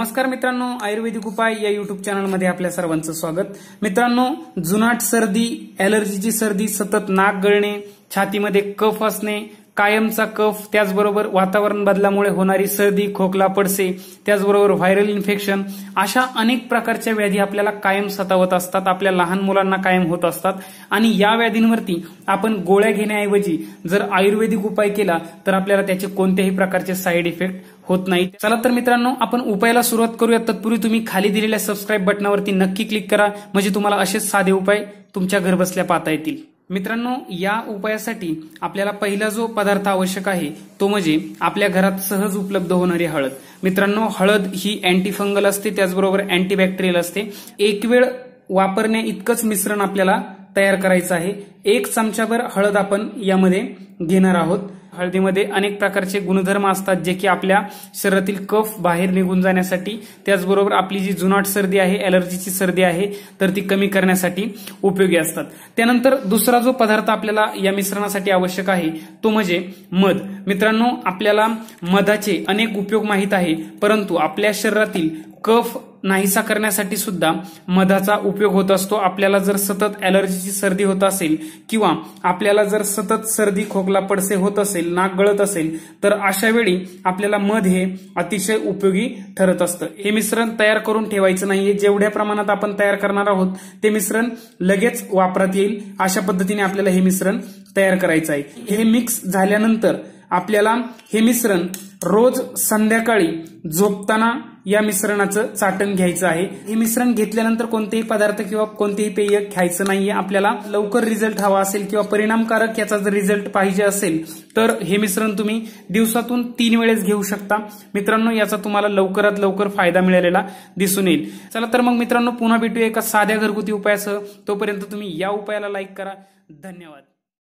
नमस्कार मित्रांनो, आयुर्वेदिक उपाय या युट्यूब चॅनलमध्ये आपल्या सर्वांचं स्वागत। मित्रांनो, जुनाट सर्दी, ॲलर्जीची सर्दी, सतत नाक गळणे, छातीमध्ये कफ असणे, कायमचा कफ, त्याचबरोबर वातावरण बदलामुळे होणारी सर्दी, खोकला, पडसे, त्याचबरोबर व्हायरल इन्फेक्शन, अशा अनेक प्रकारच्या व्याधी आपल्याला कायम सतावत असतात, आपल्या लहान मुलांना कायम होत असतात। आणि या व्याधींवरती आपण गोळ्या घेण्याऐवजी जर आयुर्वेदिक उपाय केला तर आपल्याला त्याचे कोणत्याही प्रकारचे साईड इफेक्ट होत नाही। चला तर मित्रांनो, आपण उपायाला सुरुवात करूया। तत्पूर्वी तुम्ही खाली दिलेल्या सबस्क्राईब बटनावरती नक्की क्लिक करा, म्हणजे तुम्हाला असेच साधे उपाय तुमच्या घरबसल्या पाहता येतील। मित्रांनो, या उपायासाठी आपल्याला पहिला जो पदार्थ आवश्यक आहे तो म्हणजे आपल्या घरात सहज उपलब्ध होणारी हळद। मित्रांनो, हळद ही अँटी फंगल असते, त्याचबरोबर अँटीबॅक्टेरियल असते। एक वेळ वापरण्या इतकंच मिश्रण आपल्याला तयार करायचं आहे। 1 चमचाभर हळद आपण यामध्ये घेणार आहोत। हळदीमध्ये अनेक प्रकारचे गुणधर्म असतात जे की आपल्या शरीरातील कफ बाहेर निघून जाण्यासाठी, त्याचबरोबर आपली जी जुनाट सर्दी आहे, ॲलर्जीची सर्दी आहे, तर ती कमी करण्यासाठी उपयोगी असतात। त्यानंतर दुसरा जो पदार्थ आपल्याला या मिश्रणासाठी आवश्यक आहे तो म्हणजे मध। मित्रांनो, आपल्याला मधाचे अनेक उपयोग माहित आहे, परंतु आपल्या शरीरातील कफ नाहीसा करण्यासाठी सुद्धा मधाचा उपयोग होत असतो। आपल्याला जर सतत ॲलर्जीची सर्दी होत असेल किंवा आपल्याला जर सतत सर्दी, खोकला, पडसे होत असेल, नाक गळत असेल, तर अशा वेळी आपल्याला मध हे अतिशय उपयोगी ठरत असतं। हे मिश्रण तयार करून ठेवायचं नाहीये, जेवढ्या प्रमाणात आपण तयार करणार आहोत ते मिश्रण लगेच वापरात येईल अशा पद्धतीने आपल्याला हे मिश्रण तयार करायचं आहे। हे मिक्स झाल्यानंतर आपल्याला हे मिश्रण रोज संध्याकाळी झोपताना या मिश्रणाचं चाटण घ्यायचं आहे। हे मिश्रण घेतल्यानंतर कोणतेही पदार्थ किंवा कोणतेही पेय खायचं नाहीये। आपल्याला लवकर रिझल्ट हवा असेल किंवा परिणामकारक याचा जर रिझल्ट पाहिजे असेल तर हे मिश्रण तुम्ही दिवसातून 3 वेळेस घेऊ शकता। मित्रांनो, याचा तुम्हाला लवकरात लवकर फायदा मिळालेला दिसून येईल। चला तर मग मित्रांनो, पुन्हा भेटूया एका साध्या घरगुती उपायासह। तोपर्यंत तुम्ही या उपायाला लाईक करा। धन्यवाद।